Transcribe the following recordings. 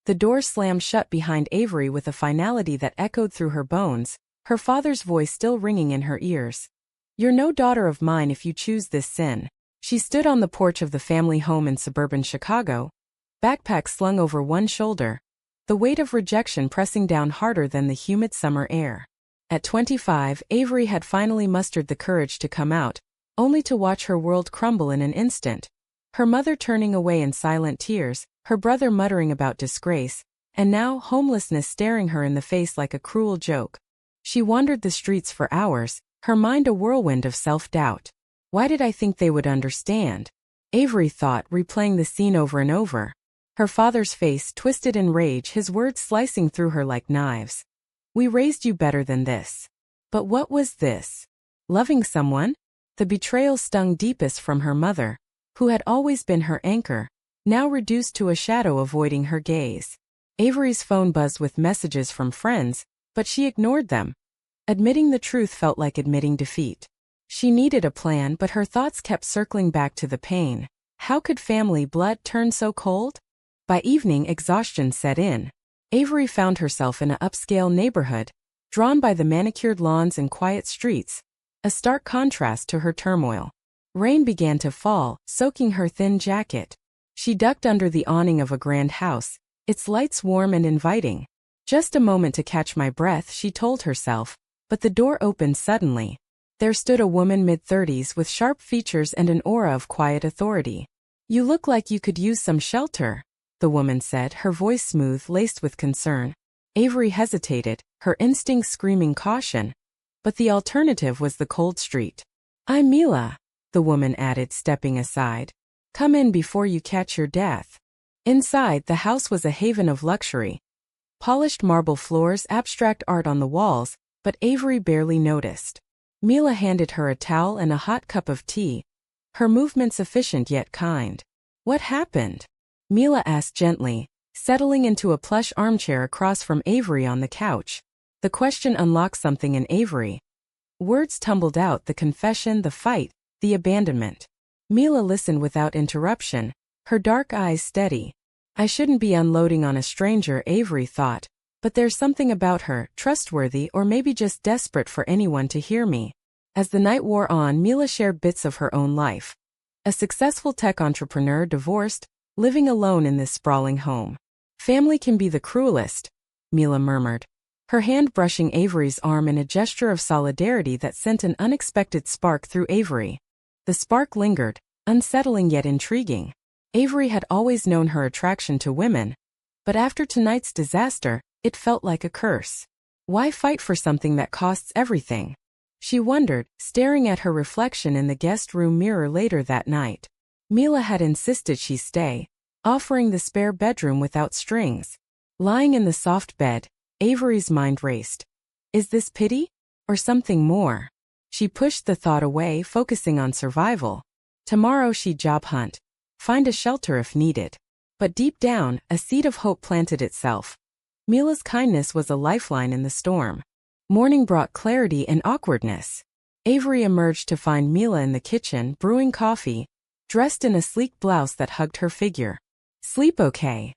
The door slammed shut behind Avery with a finality that echoed through her bones, her father's voice still ringing in her ears. "You're no daughter of mine if you choose this sin." She stood on the porch of the family home in suburban Chicago, backpack slung over one shoulder, the weight of rejection pressing down harder than the humid summer air. At 25, Avery had finally mustered the courage to come out, only to watch her world crumble in an instant. Her mother turning away in silent tears, her brother muttering about disgrace, and now homelessness staring her in the face like a cruel joke. She wandered the streets for hours, her mind a whirlwind of self-doubt. Why did I think they would understand? Avery thought, replaying the scene over and over. Her father's face twisted in rage, his words slicing through her like knives. "We raised you better than this." But what was this? Loving someone? The betrayal stung deepest from her mother, who had always been her anchor, now reduced to a shadow avoiding her gaze. Avery's phone buzzed with messages from friends, but she ignored them. Admitting the truth felt like admitting defeat. She needed a plan, but her thoughts kept circling back to the pain. How could family blood turn so cold? By evening, exhaustion set in. Avery found herself in an upscale neighborhood, drawn by the manicured lawns and quiet streets, a stark contrast to her turmoil. Rain began to fall, soaking her thin jacket. She ducked under the awning of a grand house, its lights warm and inviting. "Just a moment to catch my breath," she told herself, but the door opened suddenly. There stood a woman mid-30s with sharp features and an aura of quiet authority. "You look like you could use some shelter," the woman said, her voice smooth, laced with concern. Avery hesitated, her instincts screaming caution. But the alternative was the cold street. "I'm Mila," the woman added, stepping aside. "Come in before you catch your death." Inside, the house was a haven of luxury. Polished marble floors, abstract art on the walls, but Avery barely noticed. Mila handed her a towel and a hot cup of tea, her movements efficient yet kind. "What happened?" Mila asked gently, settling into a plush armchair across from Avery on the couch. The question unlocked something in Avery. Words tumbled out: the confession, the fight, the abandonment. Mila listened without interruption, her dark eyes steady. "I shouldn't be unloading on a stranger," Avery thought, "but there's something about her, trustworthy or maybe just desperate for anyone to hear me." As the night wore on, Mila shared bits of her own life. A successful tech entrepreneur, divorced, living alone in this sprawling home. "Family can be the cruelest," Mila murmured, her hand brushing Avery's arm in a gesture of solidarity that sent an unexpected spark through Avery. The spark lingered, unsettling yet intriguing. Avery had always known her attraction to women, but after tonight's disaster, it felt like a curse. Why fight for something that costs everything? She wondered, staring at her reflection in the guest room mirror later that night. Mila had insisted she stay, offering the spare bedroom without strings. Lying in the soft bed, Avery's mind raced. Is this pity? Or something more? She pushed the thought away, focusing on survival. Tomorrow she'd job hunt, find a shelter if needed. But deep down, a seed of hope planted itself. Mila's kindness was a lifeline in the storm. Morning brought clarity and awkwardness. Avery emerged to find Mila in the kitchen, brewing coffee, dressed in a sleek blouse that hugged her figure. "Sleep okay?"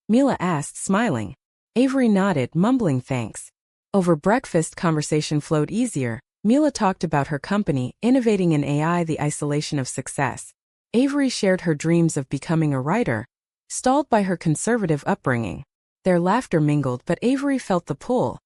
Mila asked, smiling. Avery nodded, mumbling thanks. Over breakfast, conversation flowed easier. Mila talked about her company, innovating in AI, the isolation of success. Avery shared her dreams of becoming a writer, stalled by her conservative upbringing. Their laughter mingled, but Avery felt the pull.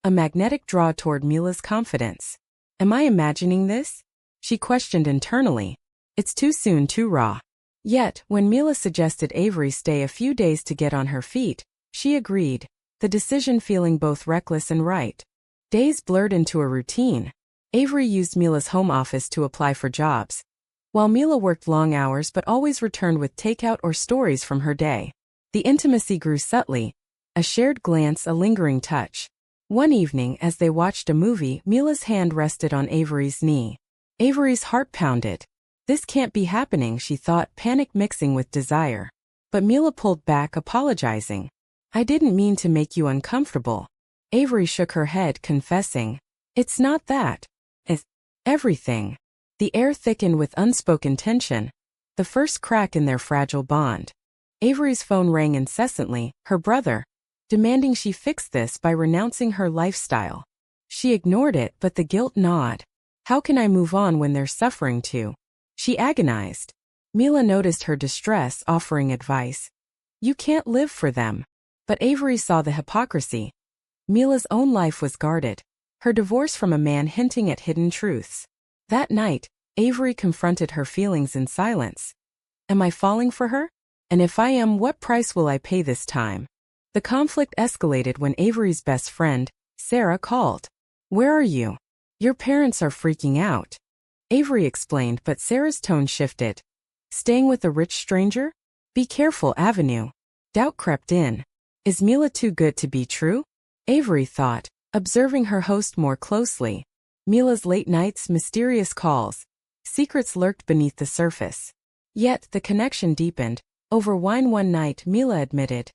A magnetic draw toward Mila's confidence. "Am I imagining this?" she questioned internally. It's too soon, too raw. Yet, when Mila suggested Avery stay a few days to get on her feet, she agreed, the decision feeling both reckless and right. Days blurred into a routine. Avery used Mila's home office to apply for jobs, while Mila worked long hours but always returned with takeout or stories from her day. The intimacy grew subtly, a shared glance, a lingering touch. One evening, as they watched a movie, Mila's hand rested on Avery's knee. Avery's heart pounded. This can't be happening, she thought, panic mixing with desire. But Mila pulled back, apologizing. "I didn't mean to make you uncomfortable." Avery shook her head, confessing, "It's not that. It's everything." The air thickened with unspoken tension, the first crack in their fragile bond. Avery's phone rang incessantly, her brother, demanding she fix this by renouncing her lifestyle. She ignored it, but the guilt gnawed. How can I move on when they're suffering too? She agonized. Mila noticed her distress, offering advice. You can't live for them. But Avery saw the hypocrisy. Mila's own life was guarded. Her divorce from a man hinting at hidden truths. That night, Avery confronted her feelings in silence. Am I falling for her? And if I am, what price will I pay this time? The conflict escalated when Avery's best friend, Sarah, called. Where are you? Your parents are freaking out. Avery explained, but Sarah's tone shifted. Staying with a rich stranger? Be careful, Avenue. Doubt crept in. Is Mila too good to be true? Avery thought, observing her host more closely. Mila's late nights, mysterious calls. Secrets lurked beneath the surface. Yet, the connection deepened. Over wine one night, Mila admitted,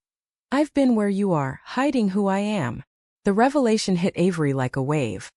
I've been where you are, hiding who I am. The revelation hit Avery like a wave.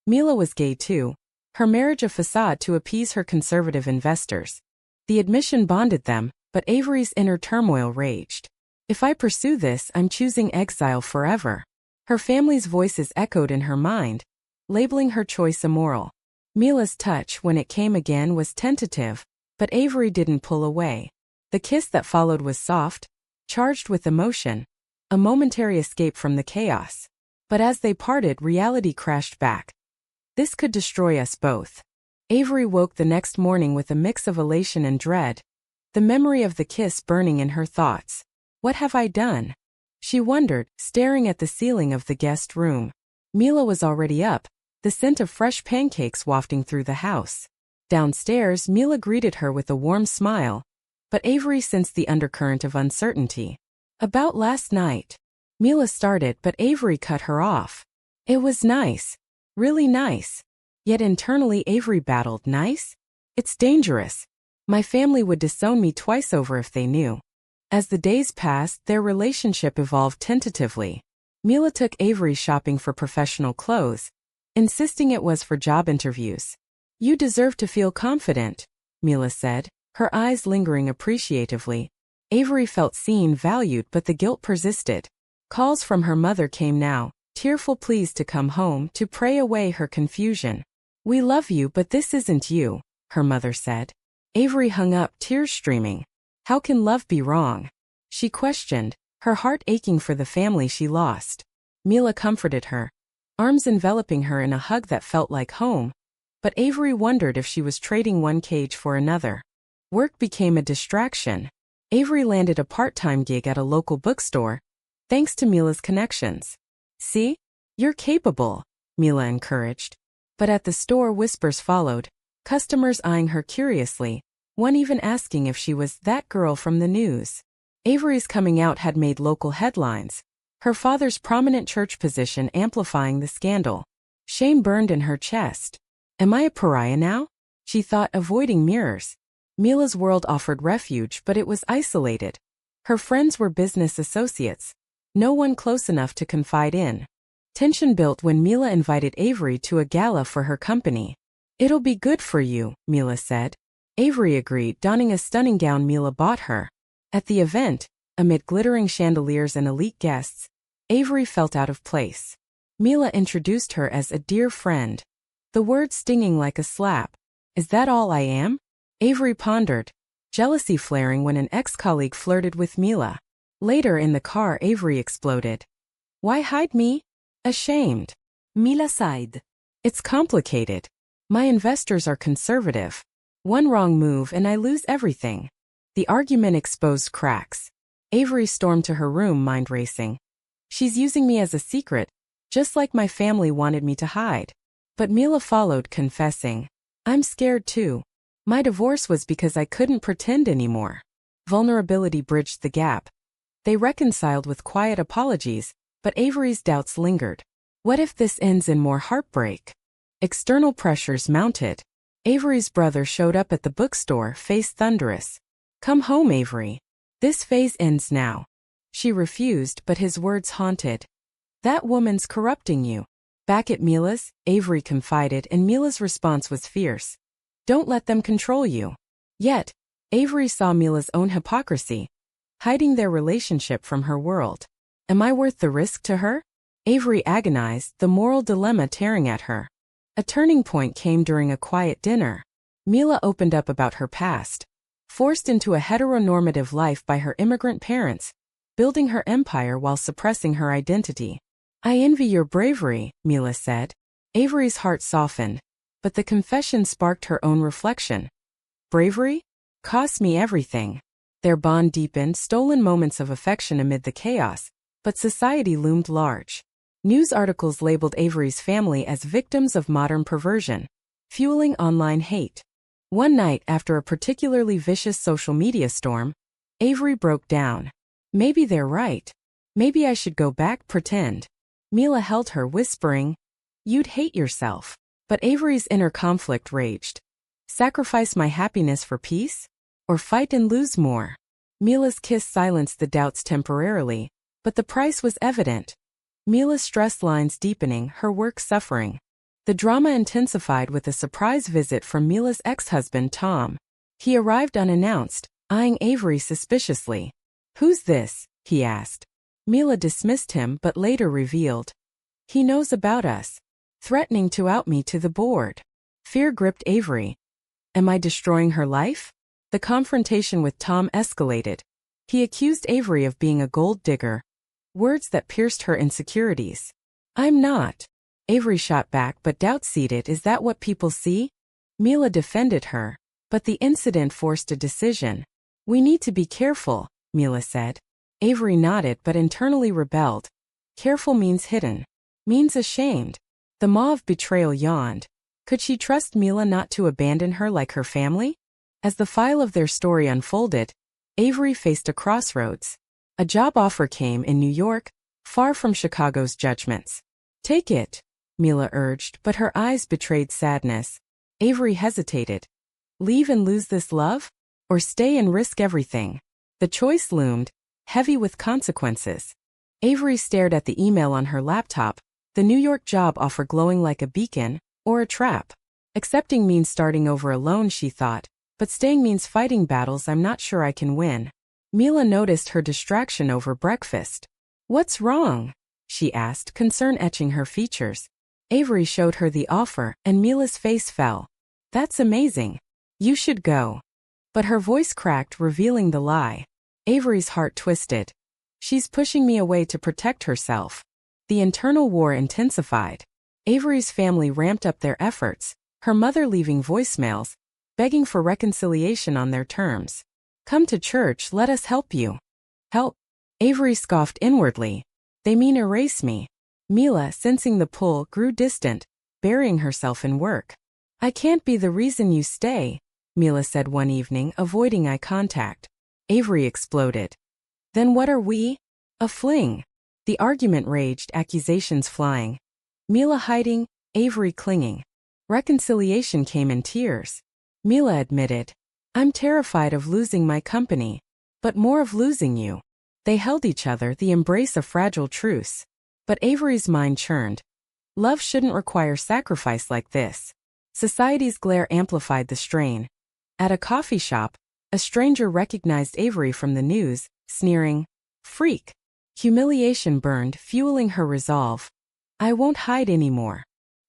Mila was gay too. Her marriage a facade to appease her conservative investors. The admission bonded them, but Avery's inner turmoil raged. If I pursue this, I'm choosing exile forever. Her family's voices echoed in her mind, labeling her choice immoral. Mila's touch, when it came again, was tentative, but Avery didn't pull away. The kiss that followed was soft, charged with emotion, a momentary escape from the chaos. But as they parted, reality crashed back. This could destroy us both. Avery woke the next morning with a mix of elation and dread, the memory of the kiss burning in her thoughts. What have I done? She wondered, staring at the ceiling of the guest room. Mila was already up, the scent of fresh pancakes wafting through the house. Downstairs, Mila greeted her with a warm smile, but Avery sensed the undercurrent of uncertainty. About last night. Mila started, but Avery cut her off. It was nice. Really nice. Yet internally Avery battled, nice? It's dangerous. My family would disown me twice over if they knew. As the days passed, their relationship evolved tentatively. Mila took Avery shopping for professional clothes, insisting it was for job interviews. You deserve to feel confident, Mila said, her eyes lingering appreciatively. Avery felt seen, valued, but the guilt persisted. Calls from her mother came now, tearful pleas to come home, to pray away her confusion. We love you, but this isn't you, her mother said. Avery hung up, tears streaming. How can love be wrong? She questioned, her heart aching for the family she lost. Mila comforted her, arms enveloping her in a hug that felt like home, but Avery wondered if she was trading one cage for another. Work became a distraction. Avery landed a part-time gig at a local bookstore, thanks to Mila's connections. See? You're capable, Mila encouraged. But at the store, whispers followed, customers eyeing her curiously, one even asking if she was that girl from the news. Avery's coming out had made local headlines, her father's prominent church position amplifying the scandal. Shame burned in her chest. Am I a pariah now? She thought, avoiding mirrors. Mila's world offered refuge, but it was isolated. Her friends were business associates, no one close enough to confide in. Tension built when Mila invited Avery to a gala for her company. It'll be good for you, Mila said. Avery agreed, donning a stunning gown Mila bought her. At the event, amid glittering chandeliers and elite guests, Avery felt out of place. Mila introduced her as a dear friend, the word stinging like a slap. Is that all I am? Avery pondered, jealousy flaring when an ex-colleague flirted with Mila. Later in the car, Avery exploded. Why hide me? Ashamed. Mila sighed. It's complicated. My investors are conservative. One wrong move and I lose everything. The argument exposed cracks. Avery stormed to her room, mind racing. She's using me as a secret, just like my family wanted me to hide. But Mila followed, confessing, I'm scared too. My divorce was because I couldn't pretend anymore. Vulnerability bridged the gap. They reconciled with quiet apologies, but Avery's doubts lingered. What if this ends in more heartbreak? External pressures mounted. Avery's brother showed up at the bookstore, face thunderous. Come home, Avery. This phase ends now. She refused, but his words haunted. That woman's corrupting you. Back at Mila's, Avery confided, and Mila's response was fierce. Don't let them control you. Yet, Avery saw Mila's own hypocrisy. hiding their relationship from her world. Am I worth the risk to her? Avery agonized, the moral dilemma tearing at her. A turning point came during a quiet dinner. Mila opened up about her past. Forced into a heteronormative life by her immigrant parents, building her empire while suppressing her identity. I envy your bravery, Mila said. Avery's heart softened, but the confession sparked her own reflection. Bravery? Cost me everything. Their bond deepened, stolen moments of affection amid the chaos, but society loomed large. News articles labeled Avery's family as victims of modern perversion, fueling online hate. One night, after a particularly vicious social media storm, Avery broke down. Maybe they're right. Maybe I should go back, pretend. Mila held her, whispering, "You'd hate yourself." But Avery's inner conflict raged. Sacrifice my happiness for peace? Or fight and lose more? Mila's kiss silenced the doubts temporarily, but the price was evident. Mila's stress lines deepening, her work suffering. The drama intensified with a surprise visit from Mila's ex-husband Tom. He arrived unannounced, eyeing Avery suspiciously. "Who's this?" he asked. Mila dismissed him but later revealed. "He knows about us," threatening to out me to the board. Fear gripped Avery. Am I destroying her life? The confrontation with Tom escalated. He accused Avery of being a gold digger, words that pierced her insecurities. "I'm not." Avery shot back, but doubt seeded. "Is that what people see?" Mila defended her, but the incident forced a decision. "We need to be careful," Mila said. Avery nodded but internally rebelled. Careful means hidden. Means ashamed. The maw of betrayal yawned. Could she trust Mila not to abandon her like her family? As the file of their story unfolded, Avery faced a crossroads. A job offer came in New York, far from Chicago's judgments. "Take it," Mila urged, but her eyes betrayed sadness. Avery hesitated. Leave and lose this love? Or stay and risk everything? The choice loomed, heavy with consequences. Avery stared at the email on her laptop, the New York job offer glowing like a beacon, or a trap. Accepting means starting over alone, she thought, but staying means fighting battles I'm not sure I can win. Mila noticed her distraction over breakfast. "What's wrong?" she asked, concern etching her features. Avery showed her the offer, and Mila's face fell. "That's amazing. You should go." But her voice cracked, revealing the lie. Avery's heart twisted. She's pushing me away to protect herself. The internal war intensified. Avery's family ramped up their efforts, her mother leaving voicemails, begging for reconciliation on their terms. "Come to church, let us help you." "Help?" Avery scoffed inwardly. "They mean erase me." Mila, sensing the pull, grew distant, burying herself in work. "I can't be the reason you stay," Mila said one evening, avoiding eye contact. Avery exploded. "Then what are we?" "A fling." The argument raged, accusations flying. Mila hiding, Avery clinging. Reconciliation came in tears. Mila admitted, "I'm terrified of losing my company, but more of losing you." They held each other, the embrace a fragile truce. But Avery's mind churned. Love shouldn't require sacrifice like this. Society's glare amplified the strain. At a coffee shop, a stranger recognized Avery from the news, sneering, "Freak." Humiliation burned, fueling her resolve. "I won't hide anymore."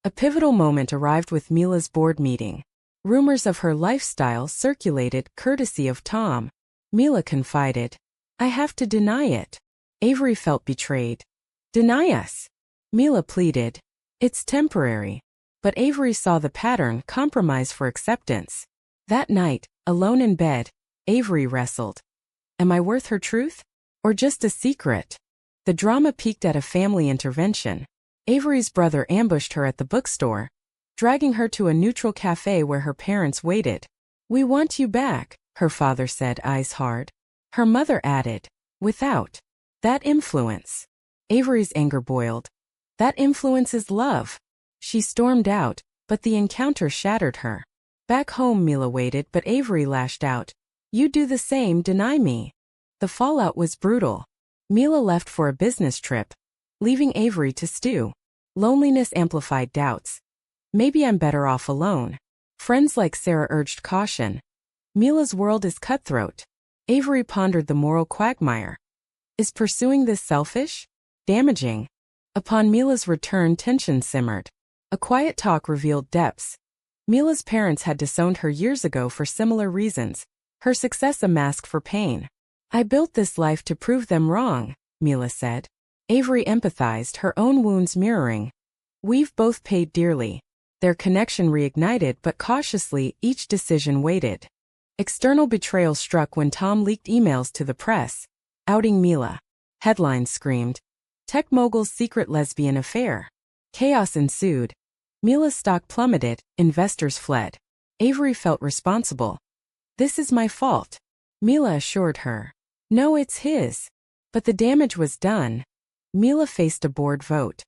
A pivotal moment arrived with Mila's board meeting. Rumors of her lifestyle circulated, courtesy of Tom. Mila confided, "I have to deny it." Avery felt betrayed. "Deny us," Mila pleaded. "It's temporary." But Avery saw the pattern, compromise for acceptance. That night, alone in bed, Avery wrestled. Am I worth her truth? Or just a secret? The drama peaked at a family intervention. Avery's brother ambushed her at the bookstore, dragging her to a neutral cafe where her parents waited. "We want you back," her father said, eyes hard. Her mother added, "Without that influence." Avery's anger boiled. "That influence is love." She stormed out, but the encounter shattered her. Back home, Mila waited, but Avery lashed out. "You do the same, deny me." The fallout was brutal. Mila left for a business trip, leaving Avery to stew. Loneliness amplified doubts. Maybe I'm better off alone. Friends like Sarah urged caution. Mila's world is cutthroat. Avery pondered the moral quagmire. Is pursuing this selfish? Damaging? Upon Mila's return, tension simmered. A quiet talk revealed depths. Mila's parents had disowned her years ago for similar reasons, her success a mask for pain. I built this life to prove them wrong, Mila said. Avery empathized, her own wounds mirroring. We've both paid dearly. Their connection reignited, but cautiously, each decision waited. External betrayal struck when Tom leaked emails to the press, outing Mila. Headlines screamed, "Tech mogul's secret lesbian affair." Chaos ensued. Mila's stock plummeted, investors fled. Avery felt responsible. "This is my fault," Mila assured her. "No, it's his." But the damage was done. Mila faced a board vote.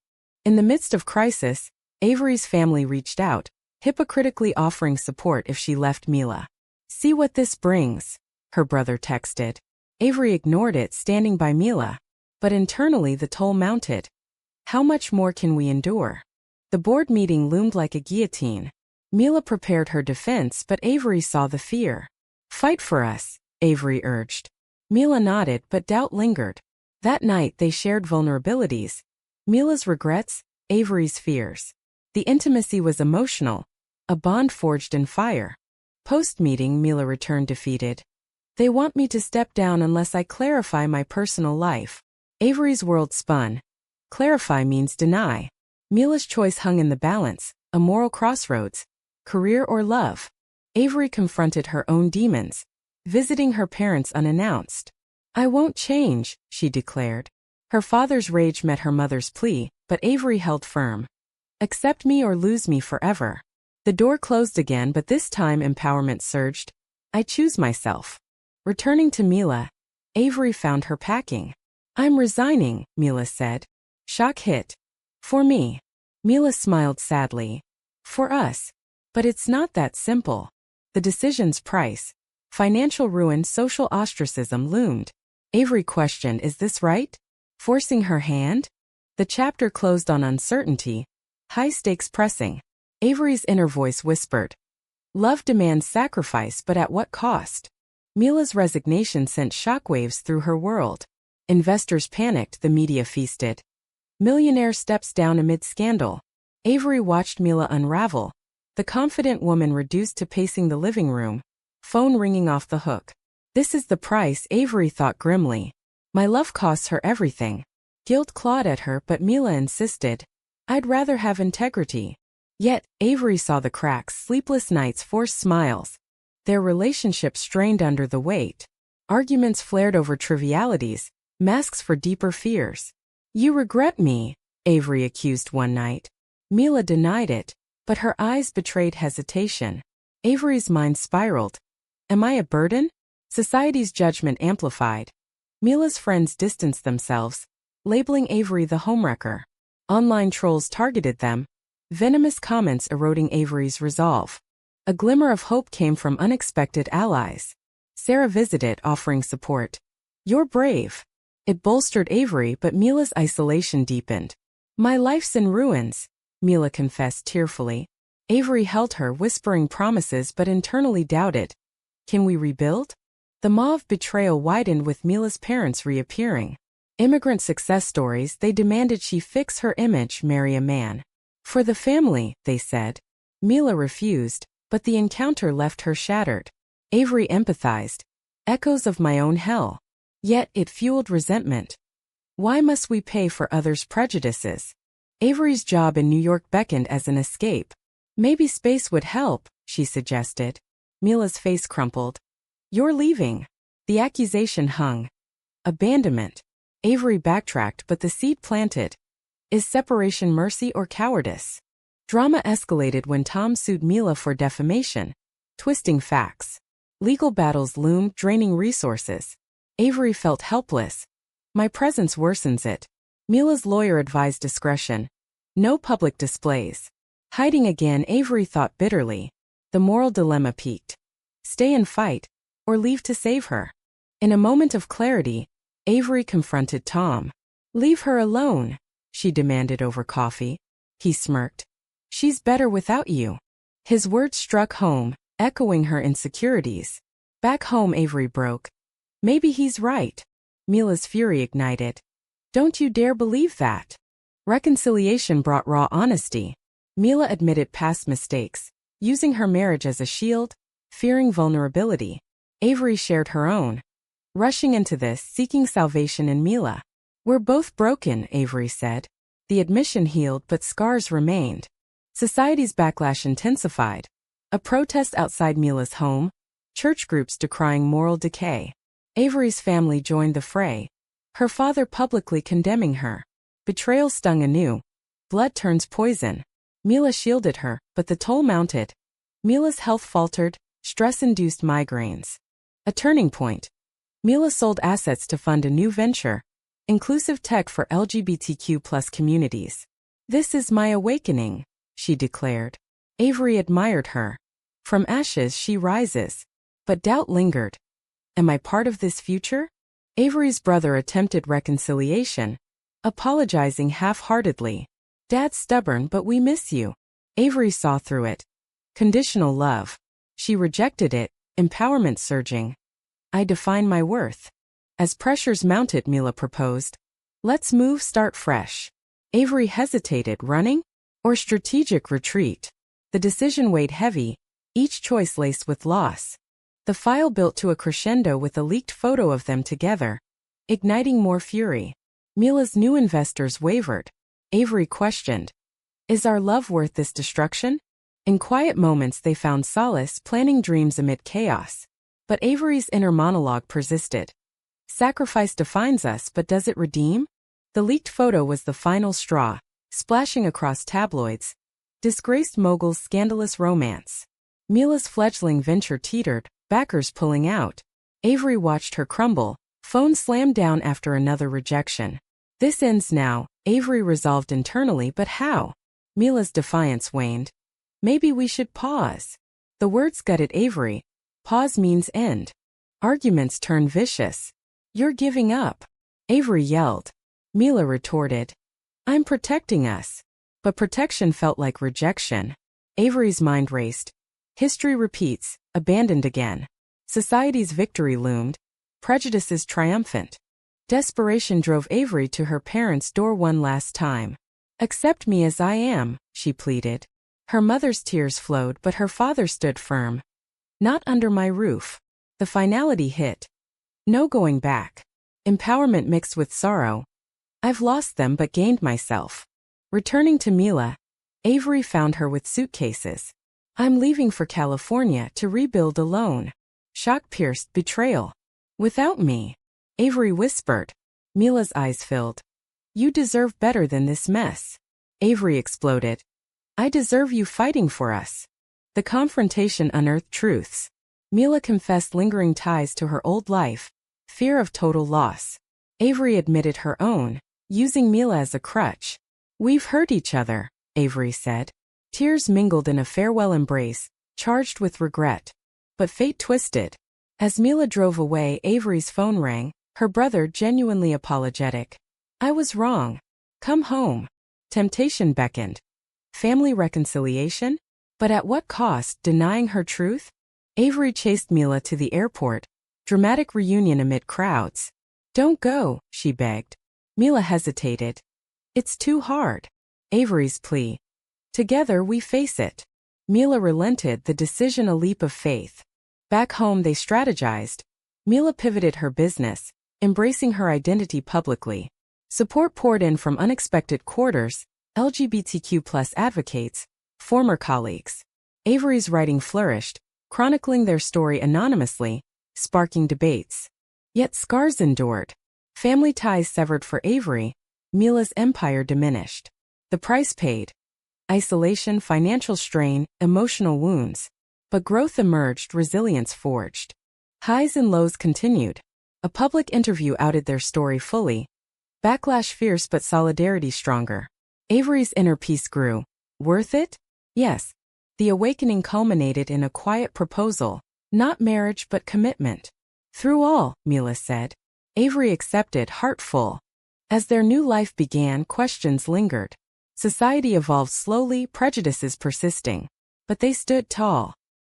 In the midst of crisis, Avery's family reached out, hypocritically offering support if she left Mila. "See what this brings," her brother texted. Avery ignored it, standing by Mila. But internally the toll mounted. How much more can we endure? The board meeting loomed like a guillotine. Mila prepared her defense, but Avery saw the fear. "Fight for us," Avery urged. Mila nodded, but doubt lingered. That night they shared vulnerabilities. Mila's regrets, Avery's fears. The intimacy was emotional, a bond forged in fire. Post-meeting, Mila returned defeated. "They want me to step down unless I clarify my personal life." Avery's world spun. Clarify means deny. Mila's choice hung in the balance, a moral crossroads. Career or love? Avery confronted her own demons, visiting her parents unannounced. "I won't change," she declared. Her father's rage met her mother's plea, but Avery held firm. "Accept me or lose me forever." The door closed again, but this time empowerment surged. "I choose myself." Returning to Mila, Avery found her packing. "I'm resigning," Mila said. Shock hit. "For me." Mila smiled sadly. "For us." But it's not that simple. The decision's price. Financial ruin, social ostracism loomed. Avery questioned, "Is this right?" Forcing her hand? The chapter closed on uncertainty, high stakes pressing. Avery's inner voice whispered, "Love demands sacrifice, but at what cost?" Mila's resignation sent shockwaves through her world. Investors panicked, the media feasted. Millionaire steps down amid scandal. Avery watched Mila unravel. The confident woman reduced to pacing the living room, phone ringing off the hook. "This is the price," Avery thought grimly. "My love costs her everything." Guilt clawed at her, but Mila insisted, "I'd rather have integrity." Yet, Avery saw the cracks, sleepless nights, forced smiles. Their relationship strained under the weight. Arguments flared over trivialities, masks for deeper fears. "You regret me," Avery accused one night. Mila denied it, but her eyes betrayed hesitation. Avery's mind spiraled. "Am I a burden?" Society's judgment amplified. Mila's friends distanced themselves, labeling Avery the homewrecker. Online trolls targeted them, venomous comments eroding Avery's resolve. A glimmer of hope came from unexpected allies. Sarah visited, offering support. "You're brave." It bolstered Avery, but Mila's isolation deepened. "My life's in ruins," Mila confessed tearfully. Avery held her, whispering promises but internally doubted. "Can we rebuild?" The maw of betrayal widened with Mila's parents reappearing. Immigrant success stories, they demanded she fix her image, marry a man. "For the family," they said. Mila refused, but the encounter left her shattered. Avery empathized. "Echoes of my own hell." Yet it fueled resentment. Why must we pay for others' prejudices? Avery's job in New York beckoned as an escape. "Maybe space would help," she suggested. Mila's face crumpled. "You're leaving." The accusation hung. Abandonment. Avery backtracked, but the seed planted. Is separation mercy or cowardice? Drama escalated when Tom sued Mila for defamation, twisting facts. Legal battles loomed, draining resources. Avery felt helpless. "My presence worsens it." Mila's lawyer advised discretion. No public displays. Hiding again, Avery thought bitterly. The moral dilemma peaked. Stay and fight, or leave to save her. In a moment of clarity, Avery confronted Tom. "Leave her alone," she demanded over coffee. He smirked. "She's better without you." His words struck home, echoing her insecurities. Back home, Avery broke. Maybe he's right. Mila's fury ignited. Don't you dare believe that. Reconciliation brought raw honesty. Mila admitted past mistakes, using her marriage as a shield, fearing vulnerability. Avery shared her own, rushing into this, seeking salvation in Mila. We're both broken, Avery said. The admission healed, but scars remained. Society's backlash intensified. A protest outside Mila's home, church groups decrying moral decay. Avery's family joined the fray, her father publicly condemning her. Betrayal stung anew. Blood turns poison. Mila shielded her, but the toll mounted. Mila's health faltered, stress-induced migraines. A turning point. Mila sold assets to fund a new venture, inclusive tech for LGBTQ+ communities. This is my awakening, she declared. Avery admired her. From ashes she rises. But doubt lingered. Am I part of this future? Avery's brother attempted reconciliation, apologizing half-heartedly. Dad's stubborn, but we miss you. Avery saw through it. Conditional love. She rejected it, empowerment surging. I define my worth. As pressures mounted, Mila proposed. Let's move, start fresh. Avery hesitated, running or strategic retreat. The decision weighed heavy, each choice laced with loss. The file built to a crescendo with a leaked photo of them together, igniting more fury. Mila's new investors wavered. Avery questioned, is our love worth this destruction? In quiet moments they found solace, planning dreams amid chaos. But Avery's inner monologue persisted. Sacrifice defines us, but does it redeem? The leaked photo was the final straw, splashing across tabloids. Disgraced mogul's scandalous romance. Mila's fledgling venture teetered, backers pulling out. Avery watched her crumble, phone slammed down after another rejection. This ends now, Avery resolved internally, but how? Mila's defiance waned. Maybe we should pause. The words gutted Avery. Pause means end. Arguments turn vicious. You're giving up. Avery yelled. Mila retorted. I'm protecting us. But protection felt like rejection. Avery's mind raced. History repeats, abandoned again. Society's victory loomed. Prejudices triumphant. Desperation drove Avery to her parents' door one last time. Accept me as I am, she pleaded. Her mother's tears flowed, but her father stood firm. Not under my roof. The finality hit. No going back. Empowerment mixed with sorrow. I've lost them but gained myself. Returning to Mila, Avery found her with suitcases. I'm leaving for California to rebuild alone. Shock-pierced betrayal. Without me. Avery whispered. Mila's eyes filled. You deserve better than this mess. Avery exploded. I deserve you fighting for us. The confrontation unearthed truths. Mila confessed lingering ties to her old life, fear of total loss. Avery admitted her own, using Mila as a crutch. We've hurt each other, Avery said. Tears mingled in a farewell embrace, charged with regret. But fate twisted. As Mila drove away, Avery's phone rang, her brother genuinely apologetic. I was wrong. Come home. Temptation beckoned. Family reconciliation? But at what cost, denying her truth? Avery chased Mila to the airport. Dramatic reunion amid crowds. Don't go, she begged. Mila hesitated. It's too hard. Avery's plea. Together we face it. Mila relented, the decision a leap of faith. Back home they strategized. Mila pivoted her business, embracing her identity publicly. Support poured in from unexpected quarters, LGBTQ+ advocates, former colleagues. Avery's writing flourished, chronicling their story anonymously, sparking debates. Yet scars endured. Family ties severed for Avery, Mila's empire diminished. The price paid. Isolation, financial strain, emotional wounds. But growth emerged, resilience forged. Highs and lows continued. A public interview outed their story fully. Backlash fierce but solidarity stronger. Avery's inner peace grew. Worth it? Yes. The awakening culminated in a quiet proposal. Not marriage but commitment. Through all, Mila said. Avery accepted, heart full. As their new life began, questions lingered. Society evolved slowly, prejudices persisting. But they stood tall.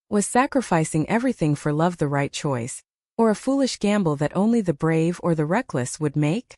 Was sacrificing everything for love the right choice? Or a foolish gamble that only the brave or the reckless would make?